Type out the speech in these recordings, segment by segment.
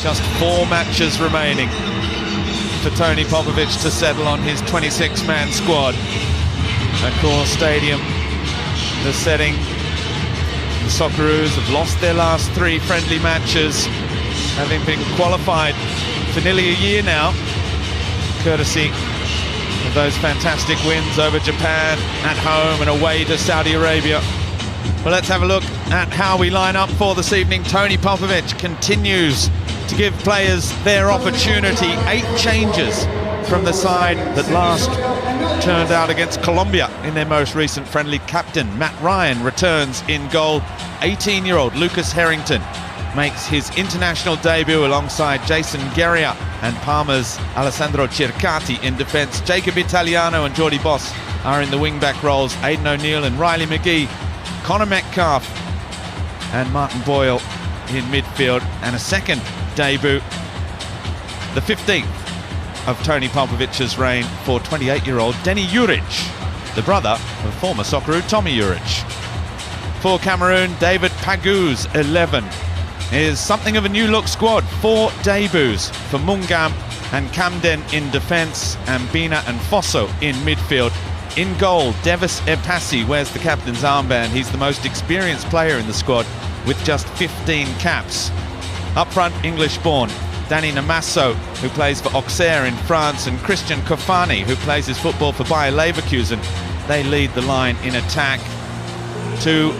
Just 4 matches remaining for Tony Popovic to settle on his 26-man squad. Accor Stadium, the setting. The Socceroos have lost their last 3 friendly matches, having been qualified for nearly a year now, courtesy of those fantastic wins over Japan at home and away to Saudi Arabia. Well, let's have a look at how we line up for this evening. Tony Popovic continues to give players their opportunity. 8 changes from the side that last turned out against Colombia in their most recent friendly. Captain Matt Ryan returns in goal. 18-year-old Lucas Harrington makes his international debut alongside Jason Guerra and Parma's Alessandro Cercati in defence. Jacob Italiano and Jordi Boss are in the wing-back roles. Aidan O'Neill and Riley McGee, Connor Metcalf and Martin Boyle in midfield. And a second debut, the 15th of Tony Popovic's reign, for 28-year-old Denny Juric, the brother of former Socceroo Tommy Juric. For Cameroon, David Pagou's 11 is something of a new-look squad. 4 debuts for Mungam and Camden in defence, Ambina and Fosso in midfield. In goal, Devis Epassi wears the captain's armband. He's the most experienced player in the squad with just 15 caps. Up front, English-born Danny Namasso, who plays for Auxerre in France, and Christian Kofani, who plays his football for Bayer Leverkusen. They lead the line in attack. 2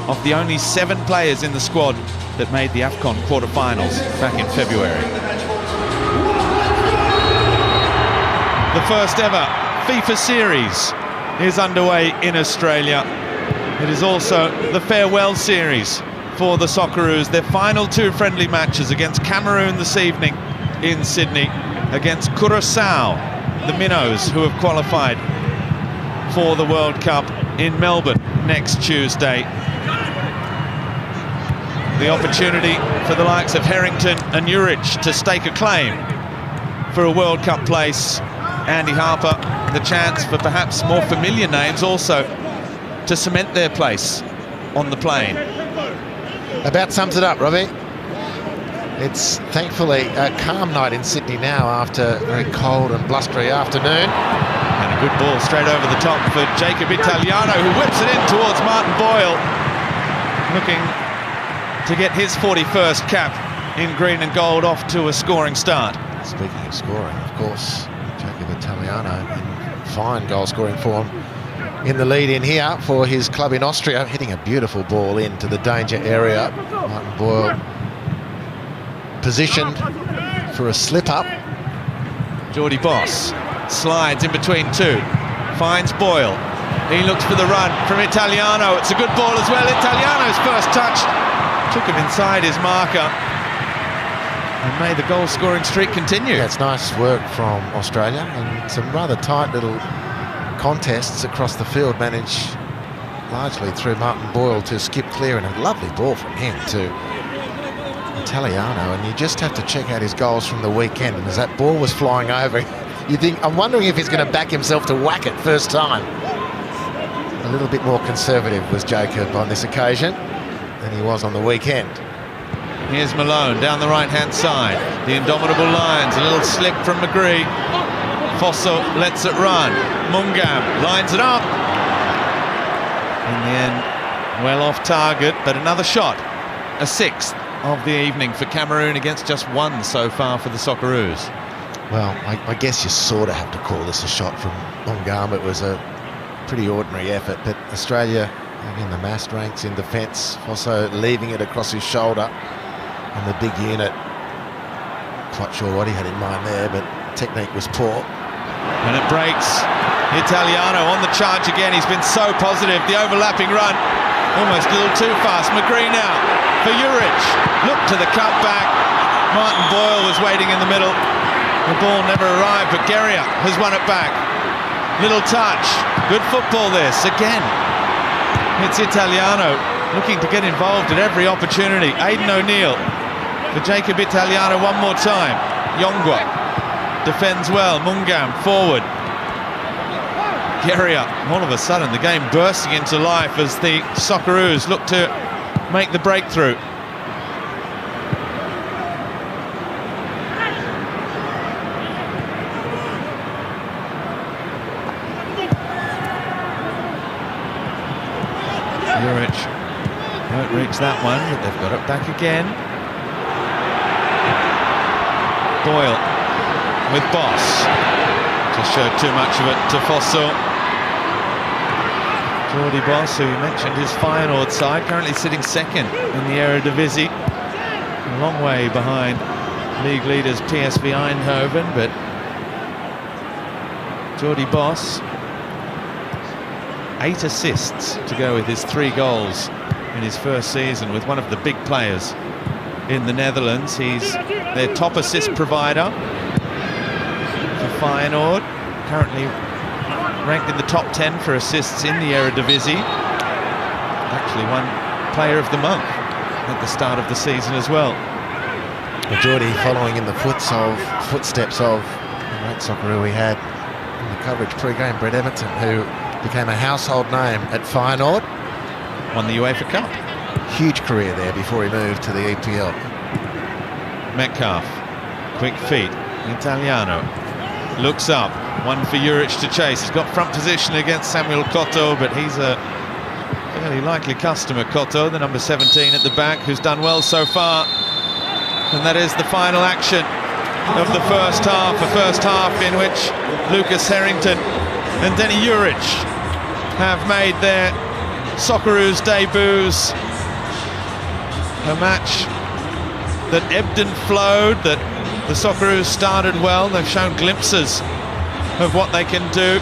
of the only 7 players in the squad that made the AFCON quarterfinals back in February. The first ever FIFA series is underway in Australia. It is also the farewell series for the Socceroos. Their final 2 friendly matches against Cameroon this evening in Sydney, against Curaçao, the Minnows, who have qualified for the World Cup in Melbourne next Tuesday. The opportunity for the likes of Harrington and Juric to stake a claim for a World Cup place. Andy Harper, the chance for perhaps more familiar names also to cement their place on the plane. About sums it up, Robbie. It's thankfully a calm night in Sydney now after a very cold and blustery afternoon. And a good ball straight over the top for Jacob Italiano, who whips it in towards Martin Boyle, looking to get his 41st cap in green and gold, off to a scoring start. Speaking of scoring, of course, Jacob Italiano in fine goal-scoring form in the lead in here for his club in Austria, hitting a beautiful ball into the danger area. Martin Boyle positioned for a slip-up. Jordi Boss slides in between 2, finds Boyle. He looks for the run from Italiano. It's a good ball as well. Italiano's first touch took him inside his marker and made the goal-scoring streak continue. Yeah, it's nice work from Australia, and some rather tight little contests across the field, managed largely through Martin Boyle to skip clear, and a lovely ball from him to Italiano. And you just have to check out his goals from the weekend, and as that ball was flying over, you think, I'm wondering if he's going to back himself to whack it first time. A little bit more conservative was Jacob on this occasion than he was on the weekend. Here's Malone down the right-hand side. The indomitable Lions, a little slip from McGree. Fosso lets it run. Mungam lines it up. In the end, well off target, but another shot. A 6th of the evening for Cameroon against just 1 so far for the Socceroos. Well, I guess you sort of have to call this a shot from Mungam. It was a pretty ordinary effort, but Australia in the massed ranks in defence. Fosso leaving it across his shoulder, and the big unit, quite sure what he had in mind there, but technique was poor. And it breaks. Italiano on the charge again. He's been so positive. The overlapping run, almost a little too fast. McGree now for Juric. Look to the cutback. Martin Boyle was waiting in the middle. The ball never arrived, but Guerra has won it back. Little touch. Good football this. Again, it's Italiano looking to get involved at every opportunity. Aidan O'Neill for Jacob Italiano one more time. Yongwa defends well. Mungam forward. Guerra, all of a sudden the game bursting into life as the Socceroos look to make the breakthrough. reach that one, but they've got it back again. Boyle with Boss. Just showed too much of it to Fosso. Jordi Boss, who you mentioned, his Feyenoord side, currently sitting second in the Eredivisie. A long way behind league leaders PSV Eindhoven, but Jordi Boss, 8 assists to go with his 3 goals in his first season with one of the big players in the Netherlands. He's their top assist provider for Feyenoord, currently ranked in the top 10 for assists in the Eredivisie. Actually won Player of the Month at the start of the season as well. Jordi following in the footsteps of the great Socceroo we had in the coverage pre-game, Brett Everton, who became a household name at Feyenoord. Won the UEFA Cup. Huge career there before he moved to the EPL. Metcalf, quick feet, Italiano, looks up, one for Juric to chase. He's got front position against Samuel Cotto, but he's a fairly likely customer, Cotto, the number 17 at the back, who's done well so far. And that is the final action of the first half, a first half in which Lucas Harrington and Denny Juric have made their Socceroos debuts. A match that ebbed and flowed, that the Socceroos started well. They've shown glimpses of what they can do.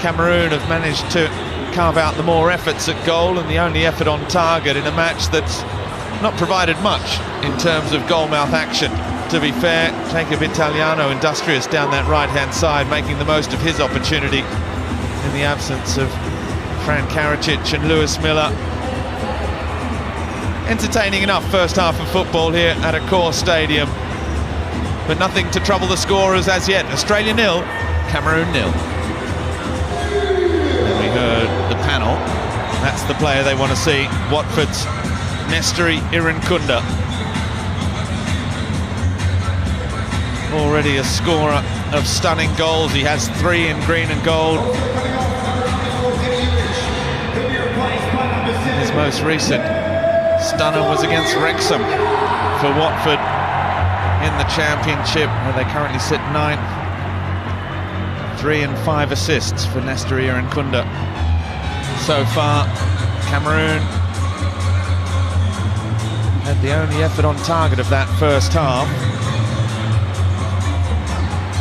Cameroon have managed to carve out the more efforts at goal, and the only effort on target in a match that's not provided much in terms of goal-mouth action. To be fair, Jacob Italiano industrious down that right-hand side, making the most of his opportunity in the absence of Fran Karacic and Lewis Miller. Entertaining enough first half of football here at Accor Stadium, but nothing to trouble the scorers as yet. Australia 0, Cameroon 0. And we heard the panel. That's the player they want to see. Watford's Nestori Irankunda. Already a scorer of stunning goals. He has 3 in green and gold. His most recent stunner was against Wrexham for Watford in the Championship, where they currently sit 9th. 3 and 5 assists for Nestori Irankunda so far. Cameroon had the only effort on target of that first half,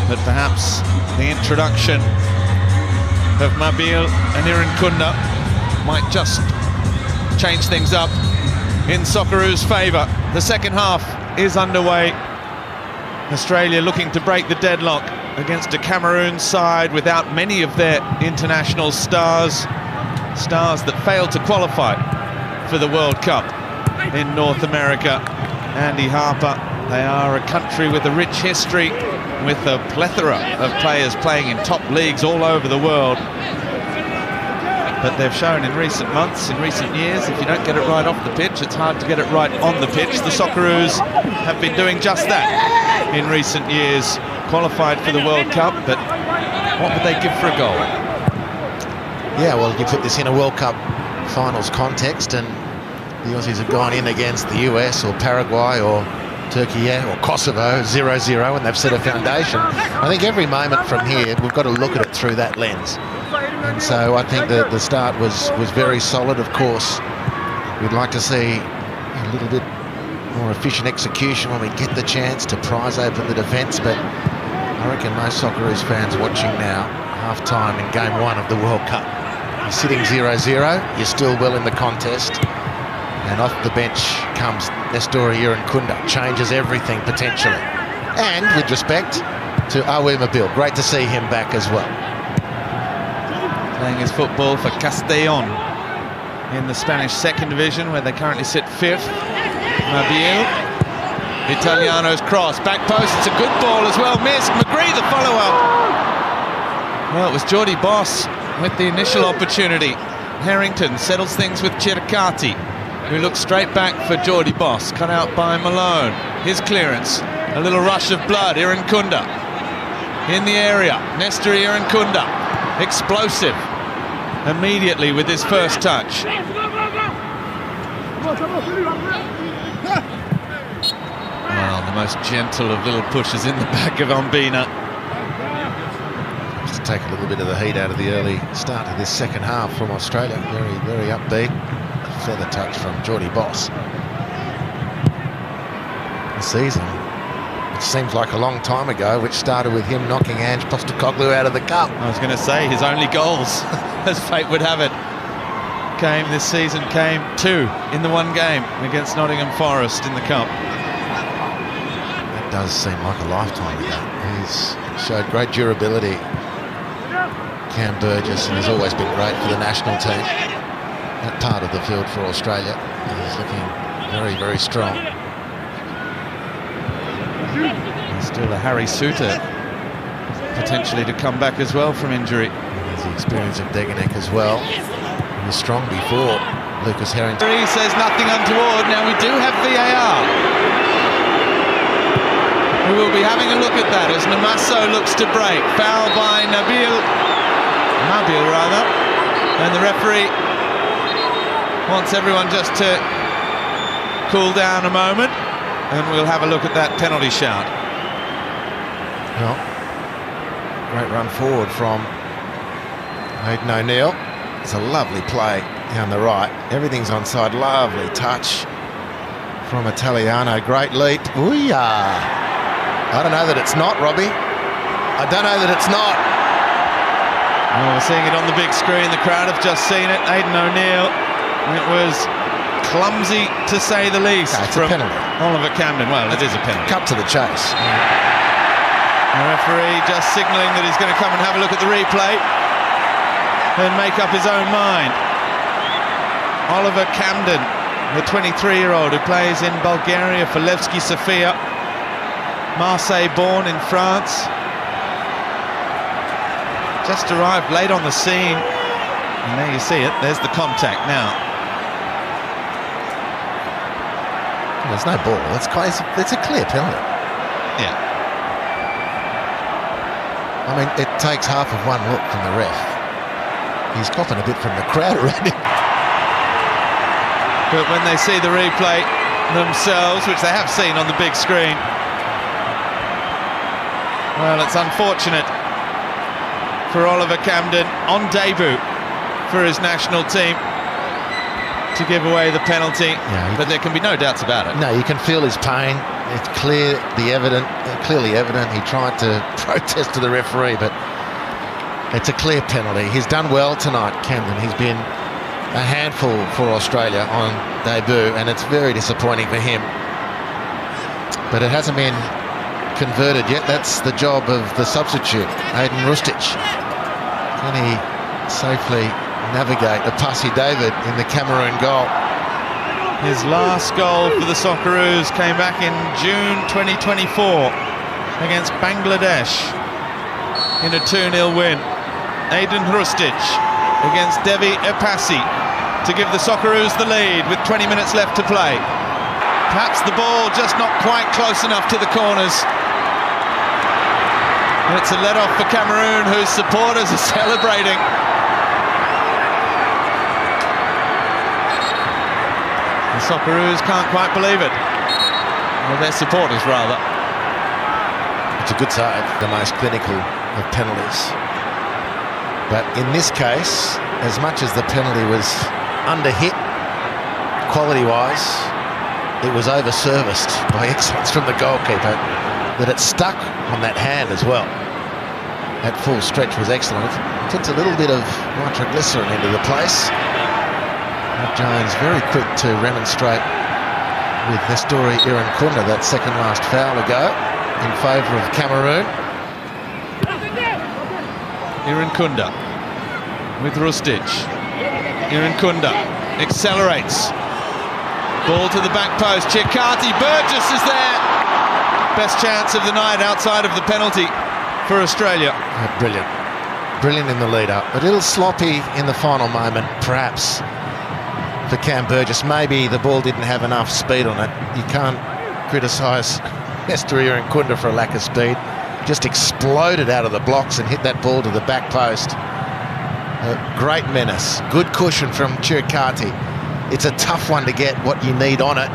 but perhaps the introduction of Mabil and Irankunda might just change things up in Socceroos' favour. The second half is underway. Australia looking to break the deadlock against a Cameroon side without many of their international stars that failed to qualify for the World Cup in North America. Andy Harper, they are a country with a rich history, with a plethora of players playing in top leagues all over the world. But they've shown in recent months, in recent years, if you don't get it right off the pitch, it's hard to get it right on the pitch. The Socceroos have been doing just that in recent years. Qualified for the World Cup, but what would they give for a goal? Yeah, well, you put this in a World Cup finals context, and the Aussies have gone in against the US or Paraguay or Turkey or Kosovo 0-0, and they've set a foundation. I think every moment from here, we've got to look at it through that lens. And so I think the start was very solid. Of course, we'd like to see a little bit more efficient execution when we get the chance to prise open the defence, but I reckon most Socceroos fans watching now, half-time in Game 1 of the World Cup, you're sitting 0-0, you're still well in the contest, and off the bench comes Nestori Irankunda, changes everything potentially. And with respect to Aoué Mabil, great to see him back as well. Playing his football for Castellón in the Spanish second division, where they currently sit 5th. Mabil, Italiano's cross, back post, it's a good ball as well, missed. McGree the follow-up. Well, it was Jordi Boss with the initial opportunity. Harrington settles things with Cercati, who looks straight back for Jordi Boss, cut out by Malone. His clearance, a little rush of blood. Irankunda in the area. Nestori Irankunda, explosive immediately with his first touch. Well, the most gentle of little pushes in the back of Ombina. Just to take a little bit of the heat out of the early start of this second half from Australia. Very, very upbeat. A feather touch from Geordie Boss. The season, which seems like a long time ago, which started with him knocking Ange Postecoglou out of the cup. I was going to say, his only goals, as fate would have it, came this season, came 2 in the one game against Nottingham Forest in the cup. That does seem like a lifetime ago. He's showed great durability, Cam Burgess, and has always been great for the national team. That part of the field for Australia is looking very, very strong. There's still a Harry Suter potentially to come back as well from injury. There's the experience of Deganek as well. He was strong before Lucas Harrington. He says nothing untoward. Now we do have VAR. We will be having a look at that as Namasso looks to break. Foul by Nabil rather. And the referee wants everyone just to cool down a moment, and we'll have a look at that penalty shout. Well, great run forward from Aidan O'Neill. It's a lovely play down the right. Everything's onside. Lovely touch from Italiano. Great leap. Ooh-yah. I don't know that it's not, Robbie. I don't know that it's not. Oh, we're seeing it on the big screen. The crowd have just seen it. Aidan O'Neill. It was clumsy, to say the least, No, it's from a penalty. Oliver Camden. Well, it is a penalty. Cut to the chase. The referee just signalling that he's going to come and have a look at the replay and make up his own mind. Oliver Camden, the 23-year-old who plays in Bulgaria for Levski Sofia, Marseille born in France, just arrived late on the scene, and there you see it. There's the contact now. There's no ball. It's a clear penalty. Yeah. I mean, it takes half of one look from the ref. He's copping a bit from the crowd around him. But when they see the replay themselves, which they have seen on the big screen, well, it's unfortunate for Oliver Camden on debut for his national team to give away the penalty, but there can be no doubts about it. No, you can feel his pain. It's clearly evident. He tried to protest to the referee, but it's a clear penalty. He's done well tonight, Camden. He's been a handful for Australia on debut, and it's very disappointing for him. But it hasn't been converted yet. That's the job of the substitute, Aiden Rustic. Can he safely navigate a Passy David in the Cameroon goal? His last goal for the Socceroos came back in June 2024 against Bangladesh in a 2-0 win. Aiden Rustic against Devi Epassi to give the Socceroos the lead with 20 minutes left to play. Perhaps the ball just not quite close enough to the corners. And it's a let-off for Cameroon, whose supporters are celebrating. The Socceroos can't quite believe it. Well, their supporters, rather. It's a good save, the most clinical of penalties. But in this case, as much as the penalty was under-hit, quality-wise, it was over-serviced by excellence from the goalkeeper, that it stuck on that hand as well. That full stretch was excellent. It puts a little bit of nitroglycerin into the place. Matt Jones very quick to remonstrate with Nestori Irankunda, that second last foul ago, in favour of Cameroon. Irankunda with Rustic. Irankunda accelerates. Ball to the back post. Chirkati. Burgess is there. Best chance of the night outside of the penalty for Australia. Yeah, brilliant. Brilliant in the lead-up. A little sloppy in the final moment, perhaps, for Cam Burgess. Maybe the ball didn't have enough speed on it. You can't criticise Nestori Irankunda for a lack of speed. Just exploded out of the blocks and hit that ball to the back post. A great menace. Good cushion from Chirkati. it's a tough one to get what you need on it,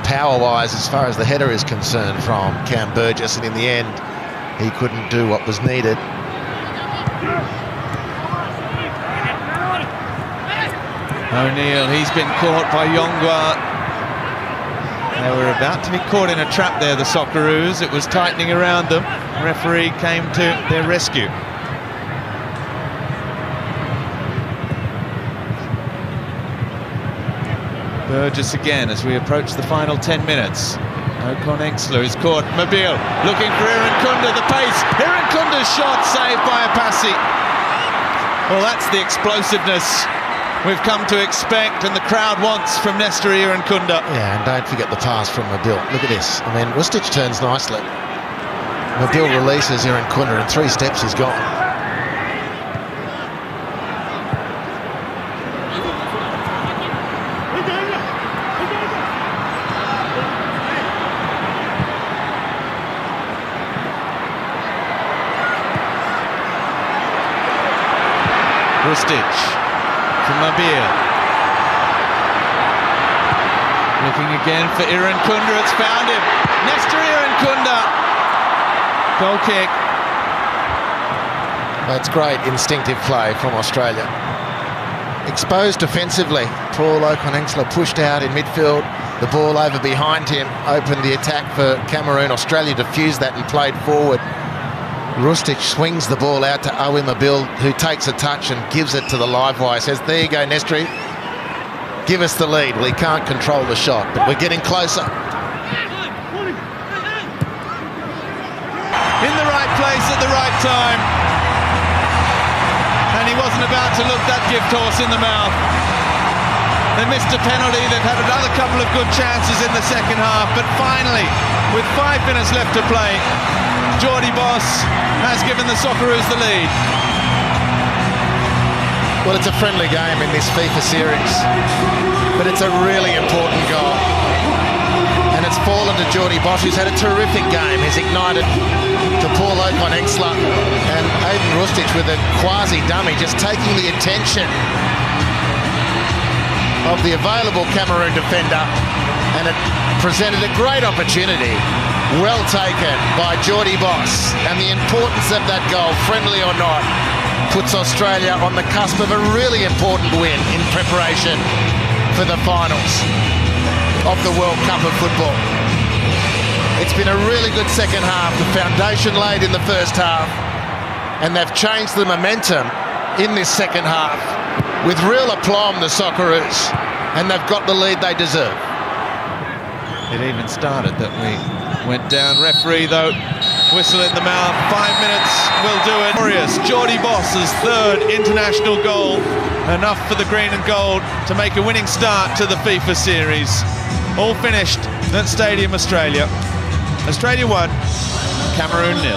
power-wise, as far as the header is concerned, from Cam Burgess, and in the end, he couldn't do what was needed. O'Neill, he's been caught by Yongwa. They were about to be caught in a trap there, the Socceroos. It was tightening around them. The referee came to their rescue. Burgess again as we approach the final 10 minutes. Okonexler is caught. Mobile looking for Irankunda, the pace. Irankunda's shot saved by Apasi. Well, that's the explosiveness we've come to expect and the crowd wants from Nestor Irankunda. Yeah, and don't forget the pass from Mobile. Look at this. I mean, Rustic turns nicely. Mobile releases Irankunda, and 3 steps he's gone. Rustic from Mobile. Looking again for Irankunda, it's found him. Nestor Irankunda. Goal kick. That's great instinctive play from Australia. Exposed defensively, Paul Okonexler pushed out in midfield. The ball over behind him opened the attack for Cameroon. Australia diffused that and played forward. Rustic swings the ball out to Owen Mobile, who takes a touch and gives it to the live wire. Says, there you go, Nestor. Give us the lead. Well, he can't control the shot, but we're getting closer. In the right place at the right time. And he wasn't about to look that gift horse in the mouth. They missed a penalty. They've had another couple of good chances in the second half. But finally, with 5 minutes left to play, Geordie Boss has given the Socceroos the lead. Well, it's a friendly game in this FIFA series, but it's a really important goal. And it's fallen to Geordie Boss, who's had a terrific game. He's ignited to Paul Okonexler and Aiden Rustic with a quasi-dummy, just taking the attention of the available Cameroon defender, and it presented a great opportunity. Well taken by Geordie Boss, and the importance of that goal, friendly or not, puts Australia on the cusp of a really important win in preparation for the finals of the World Cup of Football. It's been a really good second half, the foundation laid in the first half, and they've changed the momentum in this second half with real aplomb, the Socceroos, and they've got the lead they deserve. It even started that we went down. Referee, though, whistle in the mouth. 5 minutes will do it. Glorious. Geordie Boss's 3rd international goal. Enough for the green and gold to make a winning start to the FIFA series. All finished at Stadium Australia. Australia 1, Cameroon 0.